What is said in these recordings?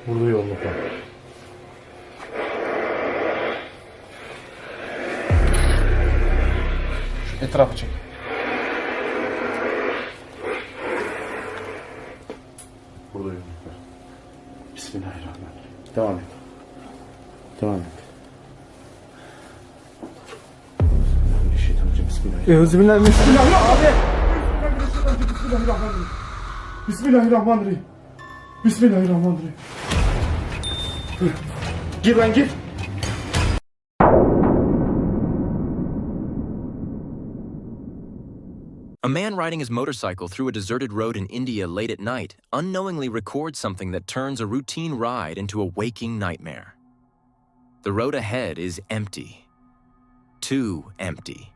Burada yoğunluk var. Şu etrafı çek. Burada yoğunluk var. Bismillahirrahmanirrahim. Devam et. Devam et. Bismillahirrahmanirrahim. Bismillahirrahmanirrahim. Bismillahirrahmanirrahim. Bismillahirrahmanirrahim. Bismillahirrahmanirrahim. Gir lan gir. A man riding his motorcycle through a deserted road in India late at night unknowingly records something that turns a routine ride into a waking nightmare. The road ahead is empty. Too empty.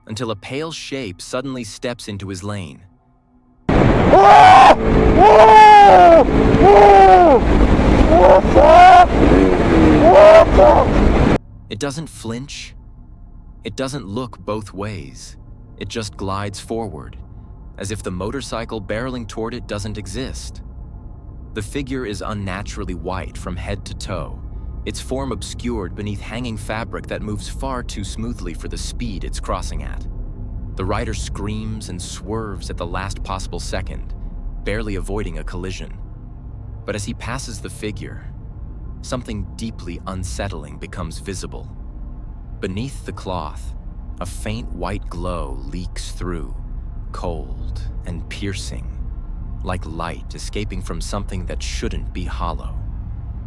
Until a pale shape suddenly steps into his lane. It doesn't flinch. It doesn't look both ways. It just glides forward, as if the motorcycle barreling toward it doesn't exist. The figure is unnaturally white from head to toe, its form obscured beneath hanging fabric that moves far too smoothly for the speed it's crossing at. The rider screams and swerves at the last possible second, barely avoiding a collision. But as he passes the figure, something deeply unsettling becomes visible. Beneath the cloth, a faint white glow leaks through, cold and piercing, like light escaping from something that shouldn't be hollow.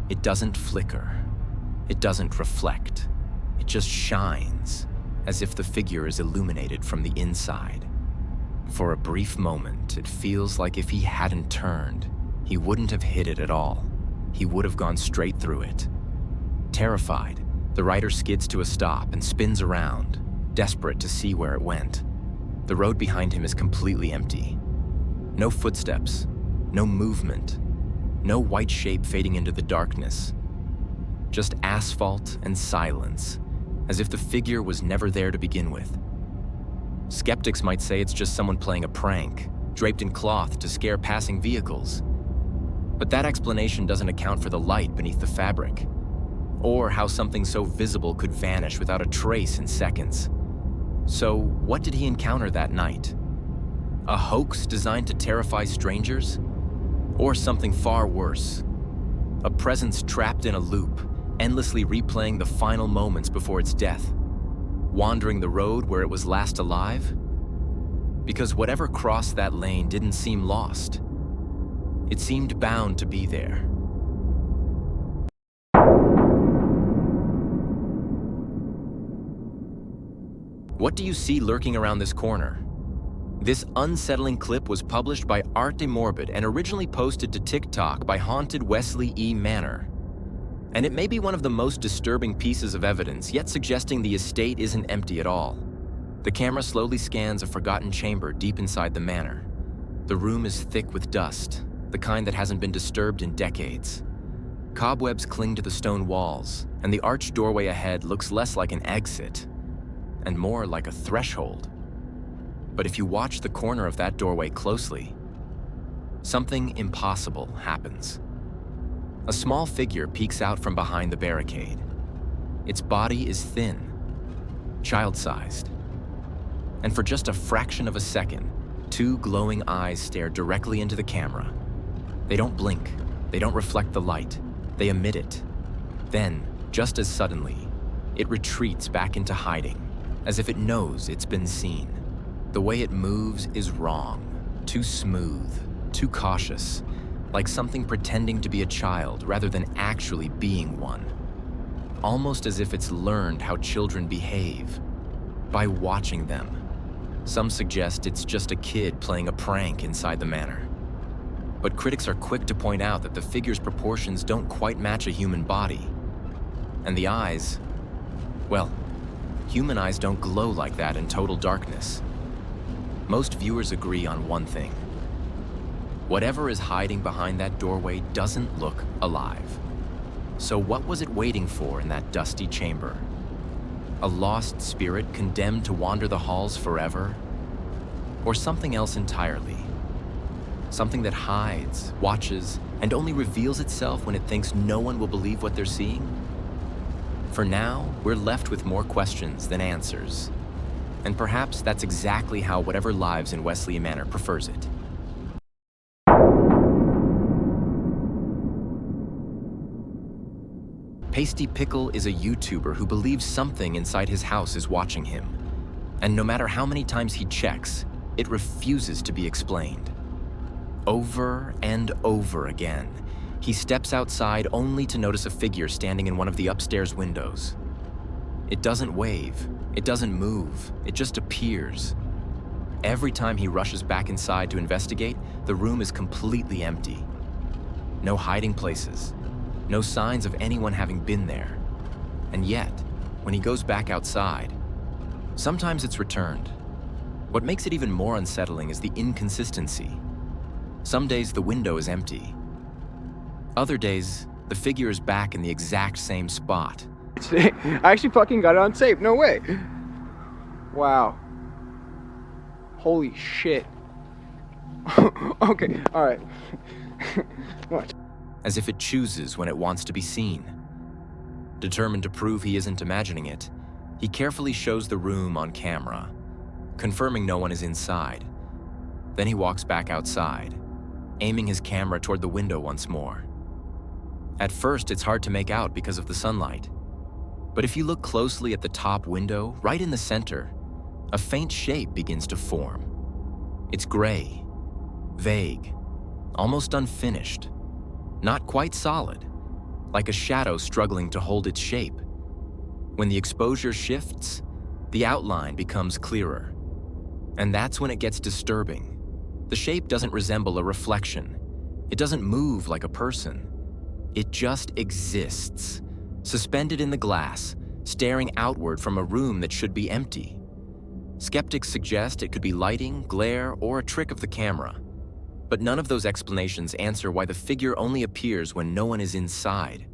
It doesn't flicker. It doesn't reflect. It just shines, as if the figure is illuminated from the inside. For a brief moment, it feels like if he hadn't turned, he wouldn't have hit it at all. He would have gone straight through it. Terrified, the rider skids to a stop and spins around, desperate to see where it went. The road behind him is completely empty. No footsteps, no movement, no white shape fading into the darkness. Just asphalt and silence, as if the figure was never there to begin with. Skeptics might say it's just someone playing a prank, draped in cloth to scare passing vehicles. But that explanation doesn't account for the light beneath the fabric, or how something so visible could vanish without a trace in seconds. So, what did he encounter that night? A hoax designed to terrify strangers? Or something far worse? A presence trapped in a loop, endlessly replaying the final moments before its death? Wandering the road where it was last alive? Because whatever crossed that lane didn't seem lost. It seemed bound to be there. What do you see lurking around this corner? This unsettling clip was published by Art de Morbid and originally posted to TikTok by Haunted Wesley E. Manor. And it may be one of the most disturbing pieces of evidence, yet suggesting the estate isn't empty at all. The camera slowly scans a forgotten chamber deep inside the manor. The room is thick with dust, the kind that hasn't been disturbed in decades. Cobwebs cling to the stone walls, and the arched doorway ahead looks less like an exit and more like a threshold. But if you watch the corner of that doorway closely, something impossible happens. A small figure peeks out from behind the barricade. Its body is thin, child-sized. And for just a fraction of a second, two glowing eyes stare directly into the camera. They don't blink, they don't reflect the light, they emit it. Then, just as suddenly, it retreats back into hiding, as if it knows it's been seen. The way it moves is wrong, too smooth, too cautious, like something pretending to be a child rather than actually being one. Almost as if it's learned how children behave, by watching them. Some suggest it's just a kid playing a prank inside the manor. But critics are quick to point out that the figure's proportions don't quite match a human body. And the eyes, well, human eyes don't glow like that in total darkness. Most viewers agree on one thing. Whatever is hiding behind that doorway doesn't look alive. So what was it waiting for in that dusty chamber? A lost spirit condemned to wander the halls forever? Or something else entirely? Something that hides, watches, and only reveals itself when it thinks no one will believe what they're seeing? For now, we're left with more questions than answers. And perhaps that's exactly how whatever lives in Wesleyan Manor prefers it. Pasty Pickle is a YouTuber who believes something inside his house is watching him. And no matter how many times he checks, it refuses to be explained. Over and over again, he steps outside only to notice a figure standing in one of the upstairs windows. It doesn't wave, it doesn't move, it just appears. Every time he rushes back inside to investigate, the room is completely empty. No hiding places. No signs of anyone having been there. And yet, when he goes back outside, sometimes it's returned. What makes it even more unsettling is the inconsistency. Some days the window is empty. Other days, the figure is back in the exact same spot. I actually fucking got it on tape, no way. Wow. Holy shit. Okay, alright. What? As if it chooses when it wants to be seen. Determined to prove he isn't imagining it, he carefully shows the room on camera, confirming no one is inside. Then he walks back outside, aiming his camera toward the window once more. At first, it's hard to make out because of the sunlight. But if you look closely at the top window, right in the center, a faint shape begins to form. It's gray, vague, almost unfinished. Not quite solid, like a shadow struggling to hold its shape. When the exposure shifts, the outline becomes clearer. And that's when it gets disturbing. The shape doesn't resemble a reflection. It doesn't move like a person. It just exists, suspended in the glass, staring outward from a room that should be empty. Skeptics suggest it could be lighting, glare, or a trick of the camera. But none of those explanations answer why the figure only appears when no one is inside,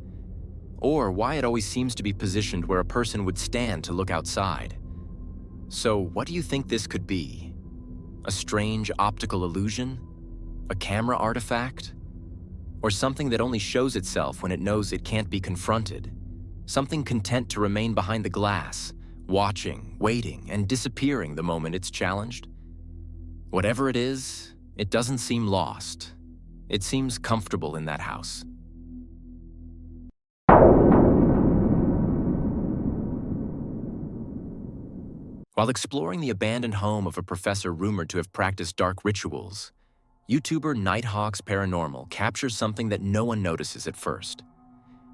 or why it always seems to be positioned where a person would stand to look outside. So what do you think this could be? A strange optical illusion? A camera artifact? Or something that only shows itself when it knows it can't be confronted? Something content to remain behind the glass, watching, waiting, and disappearing the moment it's challenged? Whatever it is, it doesn't seem lost. It seems comfortable in that house. While exploring the abandoned home of a professor rumored to have practiced dark rituals, YouTuber Nighthawk's Paranormal captures something that no one notices at first.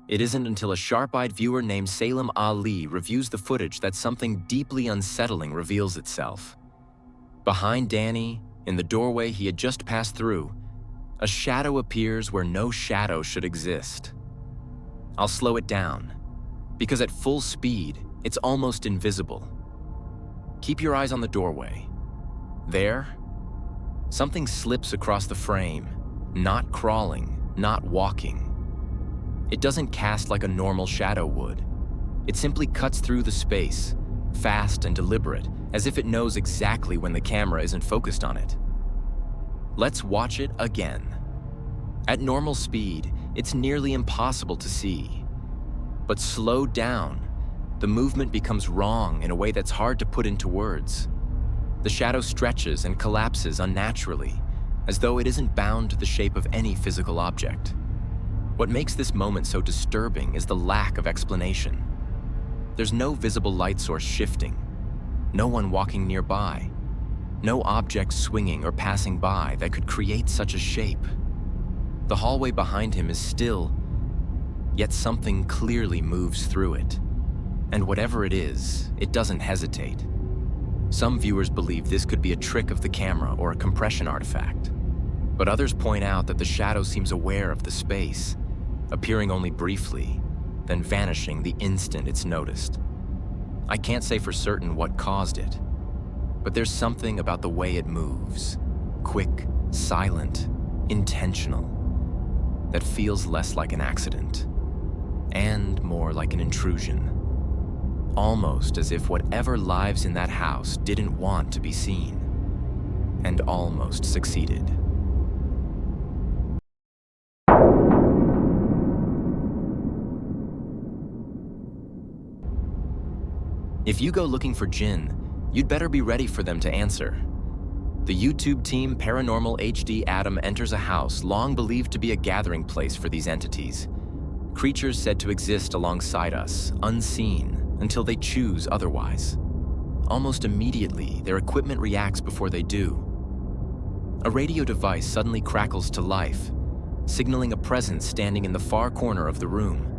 It isn't until a sharp-eyed viewer named Salem Ali reviews the footage that something deeply unsettling reveals itself. Behind Danny, in the doorway he had just passed through, a shadow appears where no shadow should exist. I'll slow it down, because at full speed, it's almost invisible. Keep your eyes on the doorway. There, something slips across the frame, not crawling, not walking. It doesn't cast like a normal shadow would. It simply cuts through the space, fast and deliberate, as if it knows exactly when the camera isn't focused on it. Let's watch it again. At normal speed, it's nearly impossible to see. But slowed down, the movement becomes wrong in a way that's hard to put into words. The shadow stretches and collapses unnaturally, as though it isn't bound to the shape of any physical object. What makes this moment so disturbing is the lack of explanation. There's no visible light source shifting, no one walking nearby, no object swinging or passing by that could create such a shape. The hallway behind him is still, yet something clearly moves through it. And whatever it is, it doesn't hesitate. Some viewers believe this could be a trick of the camera or a compression artifact. But others point out that the shadow seems aware of the space, appearing only briefly, then vanishing the instant it's noticed. I can't say for certain what caused it, but there's something about the way it moves. Quick, silent, intentional, that feels less like an accident and more like an intrusion. Almost as if whatever lives in that house didn't want to be seen, and almost succeeded. If you go looking for jinn, you'd better be ready for them to answer. The YouTube team Paranormal HD Adam enters a house long believed to be a gathering place for these entities. Creatures said to exist alongside us, unseen, until they choose otherwise. Almost immediately, their equipment reacts before they do. A radio device suddenly crackles to life, signaling a presence standing in the far corner of the room.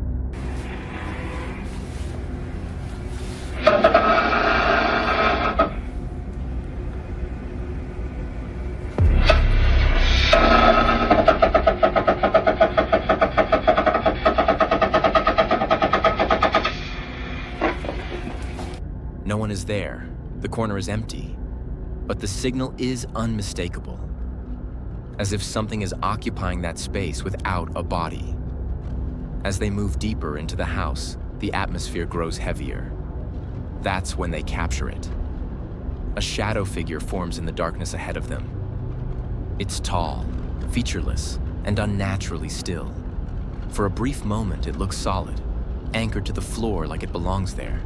No one is there. The corner is empty. But the signal is unmistakable, as if something is occupying that space without a body. As they move deeper into the house, the atmosphere grows heavier. That's when they capture it. A shadow figure forms in the darkness ahead of them. It's tall, featureless, and unnaturally still. For a brief moment, it looks solid, anchored to the floor like it belongs there.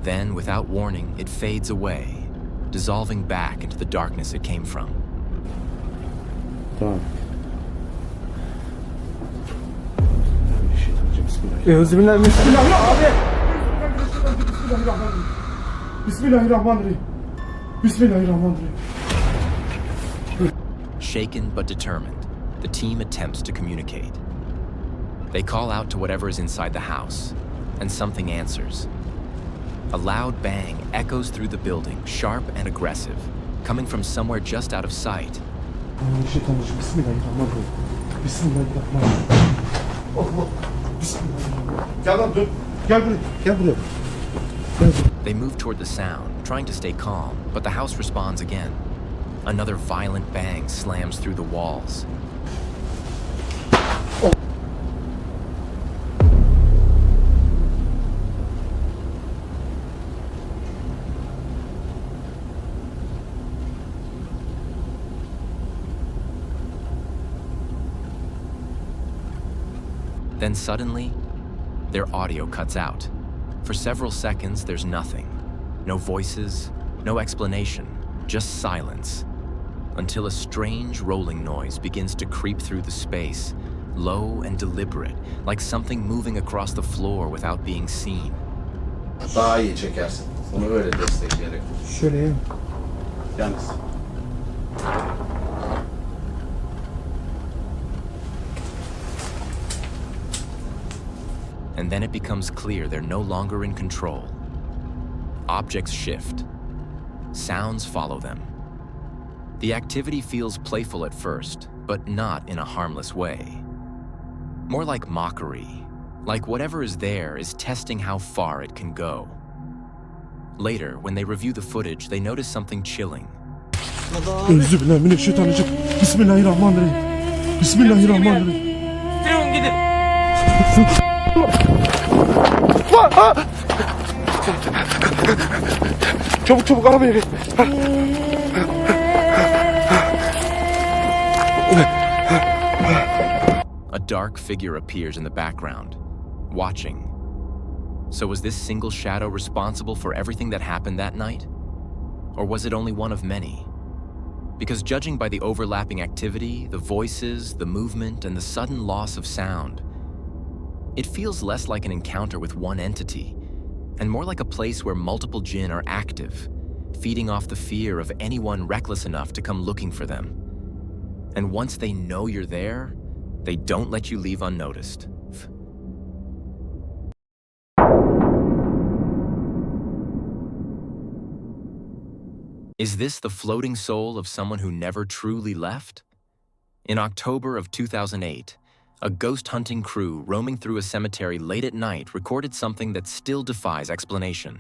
Then, without warning, it fades away, dissolving back into the darkness it came from. Tamam. Bismillahirrahmanirrahim. Bismillahirrahmanirrahim. Bismillahirrahmanirrahim. Shaken but determined, the team attempts to communicate. They call out to whatever is inside the house, and something answers. A loud bang echoes through the building, sharp and aggressive, coming from somewhere just out of sight. Bismillahirrahmanirrahim. Bismillahirrahmanirrahim. Allah. Bismillahirrahmanirrahim. Gel lan dur. Gel buraya. Gel buraya. They move toward the sound, trying to stay calm, but the house responds again. Another violent bang slams through the walls. Then suddenly, their audio cuts out. For several seconds, there's nothing. No voices, no explanation, just silence. Until a strange rolling noise begins to creep through the space, low and deliberate, like something moving across the floor without being seen. Daha iyi çekersin. Onu öyle destekleyerek. Şöyle ya. Yalnız. And then it becomes clear they're no longer in control. Objects shift. Sounds follow them. The activity feels playful at first, but not in a harmless way. More like mockery, like whatever is there is testing how far it can go. Later, when they review the footage, they notice something chilling. Euzubillahimineşşeytanirracim. Bismillahirrahmanirrahim. Bismillahirrahmanirrahim. Sürün gidin. Çabuk çabuk arabaya gel. A dark figure appears in the background, watching. So was this single shadow responsible for everything that happened that night? Or was it only one of many? Because judging by the overlapping activity, the voices, the movement, and the sudden loss of sound, it feels less like an encounter with one entity, and more like a place where multiple jinn are active, feeding off the fear of anyone reckless enough to come looking for them. And once they know you're there, they don't let you leave unnoticed. Is this the floating soul of someone who never truly left? In October of 2008, a ghost hunting crew roaming through a cemetery late at night recorded something that still defies explanation.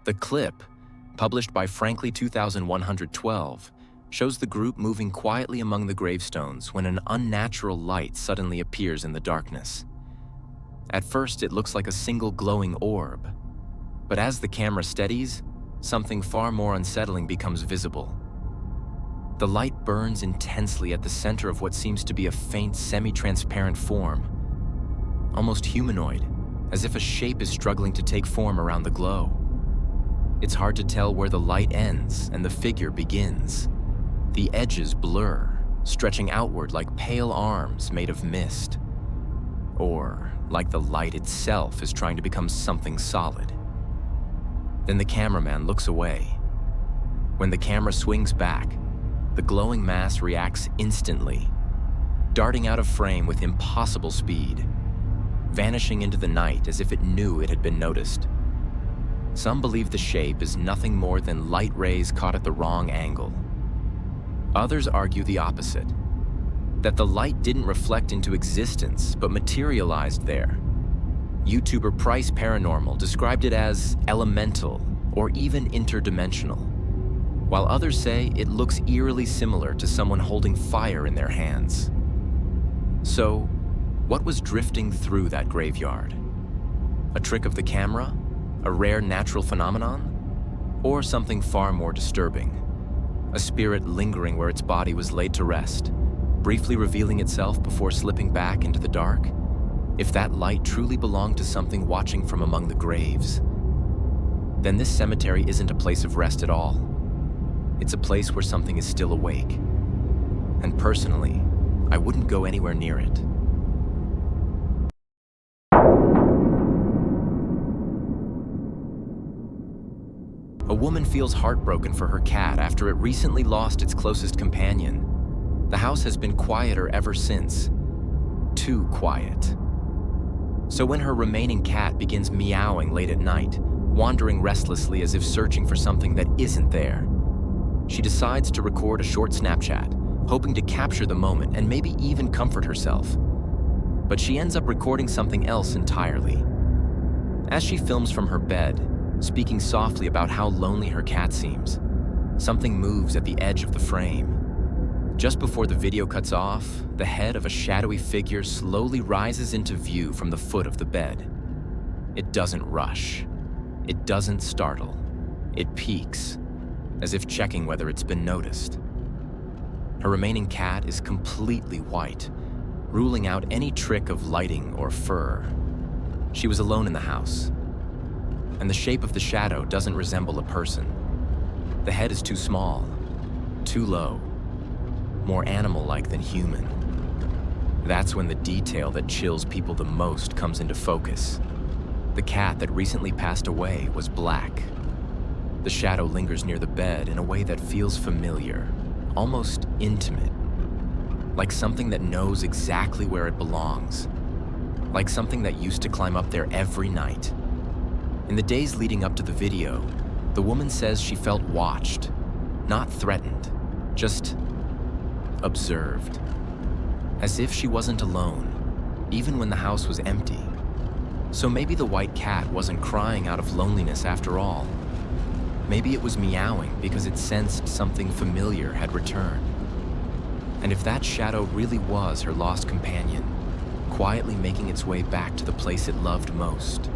The clip, published by Frankly 2112, shows the group moving quietly among the gravestones when an unnatural light suddenly appears in the darkness. At first, it looks like a single glowing orb, but as the camera steadies, something far more unsettling becomes visible. The light burns intensely at the center of what seems to be a faint, semi-transparent form, almost humanoid, as if a shape is struggling to take form around the glow. It's hard to tell where the light ends and the figure begins. The edges blur, stretching outward like pale arms made of mist, or like the light itself is trying to become something solid. Then the cameraman looks away. When the camera swings back, the glowing mass reacts instantly, darting out of frame with impossible speed, vanishing into the night as if it knew it had been noticed. Some believe the shape is nothing more than light rays caught at the wrong angle. Others argue the opposite, that the light didn't reflect into existence but materialized there. YouTuber Price Paranormal described it as elemental or even interdimensional, while others say it looks eerily similar to someone holding fire in their hands. So, what was drifting through that graveyard? A trick of the camera? A rare natural phenomenon? Or something far more disturbing? A spirit lingering where its body was laid to rest, briefly revealing itself before slipping back into the dark? If that light truly belonged to something watching from among the graves, then this cemetery isn't a place of rest at all. It's a place where something is still awake. And personally, I wouldn't go anywhere near it. A woman feels heartbroken for her cat after it recently lost its closest companion. The house has been quieter ever since. Too quiet. So when her remaining cat begins meowing late at night, wandering restlessly as if searching for something that isn't there, she decides to record a short Snapchat, hoping to capture the moment and maybe even comfort herself. But she ends up recording something else entirely. As she films from her bed, speaking softly about how lonely her cat seems, something moves at the edge of the frame. Just before the video cuts off, the head of a shadowy figure slowly rises into view from the foot of the bed. It doesn't rush. It doesn't startle. It peeks, as if checking whether it's been noticed. Her remaining cat is completely white, ruling out any trick of lighting or fur. She was alone in the house, and the shape of the shadow doesn't resemble a person. The head is too small, too low, more animal-like than human. That's when the detail that chills people the most comes into focus. The cat that recently passed away was black. The shadow lingers near the bed in a way that feels familiar, almost intimate, like something that knows exactly where it belongs, like something that used to climb up there every night. In the days leading up to the video, the woman says she felt watched, not threatened, just observed, as if she wasn't alone, even when the house was empty. So maybe the white cat wasn't crying out of loneliness after all. Maybe it was meowing because it sensed something familiar had returned. And if that shadow really was her lost companion, quietly making its way back to the place it loved most,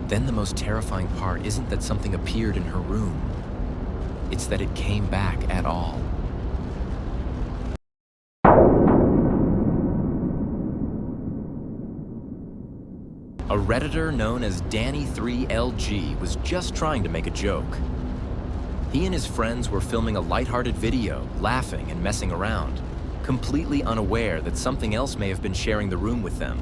then the most terrifying part isn't that something appeared in her room. It's that it came back at all. A Redditor known as Danny3LG was just trying to make a joke. He and his friends were filming a lighthearted video, laughing and messing around, completely unaware that something else may have been sharing the room with them.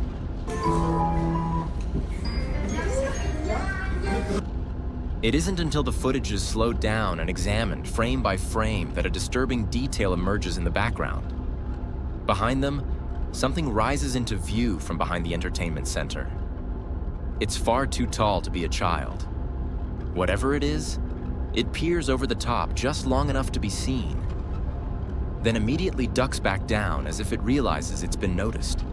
It isn't until the footage is slowed down and examined frame by frame that a disturbing detail emerges in the background. Behind them, something rises into view from behind the entertainment center. It's far too tall to be a child. Whatever it is, it peers over the top just long enough to be seen, then immediately ducks back down as if it realizes it's been noticed.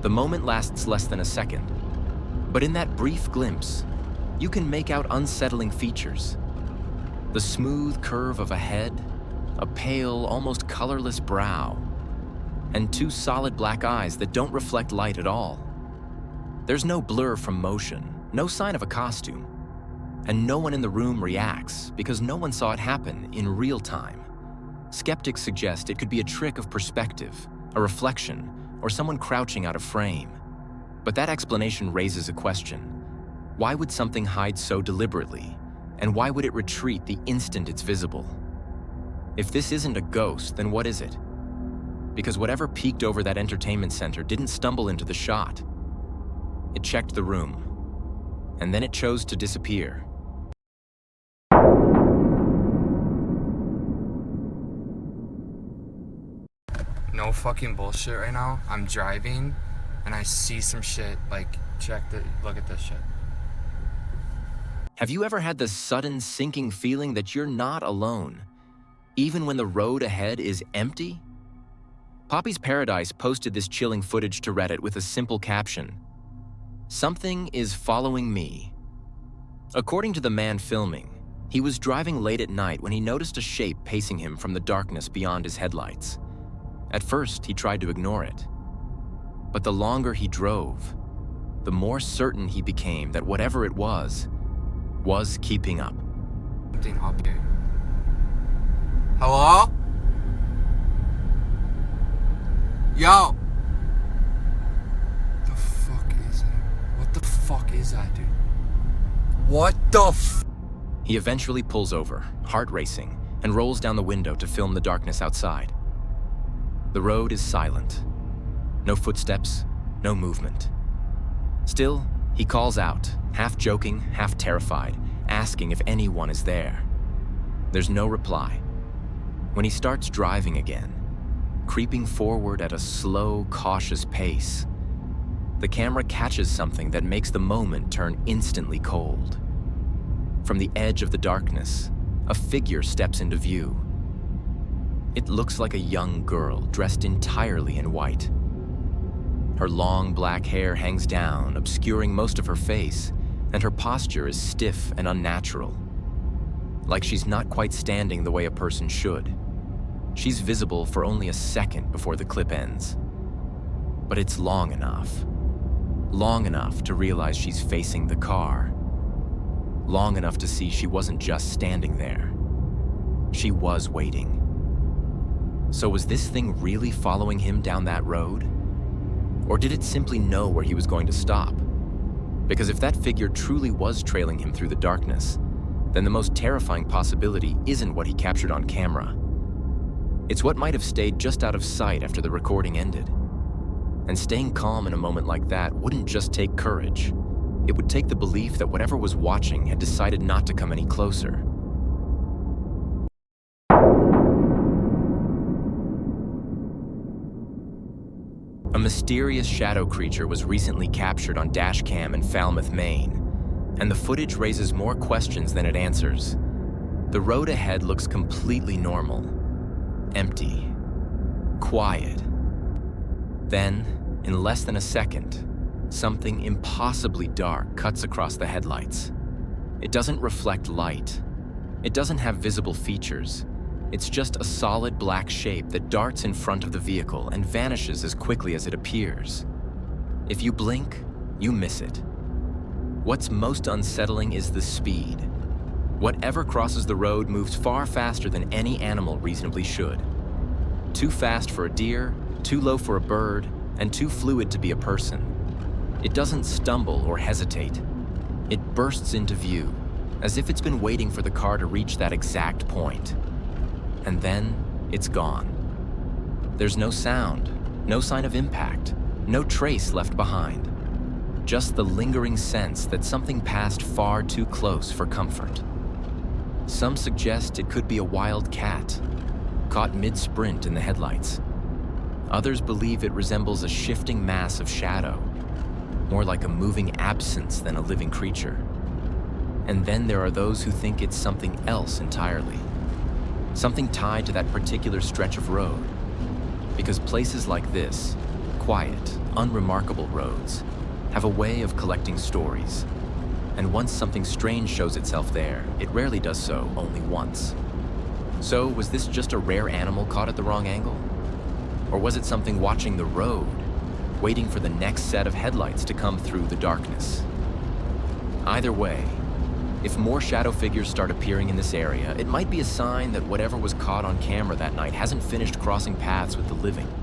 The moment lasts less than a second, but in that brief glimpse, you can make out unsettling features. The smooth curve of a head, a pale, almost colorless brow, and two solid black eyes that don't reflect light at all. There's no blur from motion, no sign of a costume, and no one in the room reacts because no one saw it happen in real time. Skeptics suggest it could be a trick of perspective, a reflection, or someone crouching out of frame. But that explanation raises a question. Why would something hide so deliberately? And why would it retreat the instant it's visible? If this isn't a ghost, then what is it? Because whatever peeked over that entertainment center didn't stumble into the shot. It checked the room, and then it chose to disappear. No fucking bullshit right now. I'm driving and I see some shit. Like, look at this shit. Have you ever had the sudden sinking feeling that you're not alone, even when the road ahead is empty? Poppy's Paradise posted this chilling footage to Reddit with a simple caption: "Something is following me." According to the man filming, he was driving late at night when he noticed a shape pacing him from the darkness beyond his headlights. At first, he tried to ignore it. But the longer he drove, the more certain he became that whatever it was keeping up. Something up here. Hello? Yo! The fuck is that? What the fuck is that, dude? What the f- He eventually pulls over, heart racing, and rolls down the window to film the darkness outside. The road is silent. No footsteps, no movement. Still, he calls out, half joking, half terrified, asking if anyone is there. There's no reply. When he starts driving again, creeping forward at a slow, cautious pace, the camera catches something that makes the moment turn instantly cold. From the edge of the darkness, a figure steps into view. It looks like a young girl dressed entirely in white. Her long black hair hangs down, obscuring most of her face, and her posture is stiff and unnatural. Like she's not quite standing the way a person should. She's visible for only a second before the clip ends. But it's long enough to realize she's facing the car. Long enough to see she wasn't just standing there. She was waiting. So was this thing really following him down that road? Or did it simply know where he was going to stop? Because if that figure truly was trailing him through the darkness, then the most terrifying possibility isn't what he captured on camera. It's what might have stayed just out of sight after the recording ended. And staying calm in a moment like that wouldn't just take courage. It would take the belief that whatever was watching had decided not to come any closer. A mysterious shadow creature was recently captured on dashcam in Falmouth, Maine, and the footage raises more questions than it answers. The road ahead looks completely normal, empty, quiet. Then, in less than a second, something impossibly dark cuts across the headlights. It doesn't reflect light. It doesn't have visible features. It's just a solid black shape that darts in front of the vehicle and vanishes as quickly as it appears. If you blink, you miss it. What's most unsettling is the speed. Whatever crosses the road moves far faster than any animal reasonably should. Too fast for a deer, too low for a bird, and too fluid to be a person. It doesn't stumble or hesitate. It bursts into view, as if it's been waiting for the car to reach that exact point. And then, it's gone. There's no sound, no sign of impact, no trace left behind. Just the lingering sense that something passed far too close for comfort. Some suggest it could be a wild cat, caught mid-sprint in the headlights. Others believe it resembles a shifting mass of shadow, more like a moving absence than a living creature. And then there are those who think it's something else entirely. Something tied to that particular stretch of road. Because places like this, quiet, unremarkable roads, have a way of collecting stories. And once something strange shows itself there, it rarely does so only once. So, was this just a rare animal caught at the wrong angle? Or was it something watching the road, waiting for the next set of headlights to come through the darkness? Either way, if more shadow figures start appearing in this area, it might be a sign that whatever was caught on camera that night hasn't finished crossing paths with the living.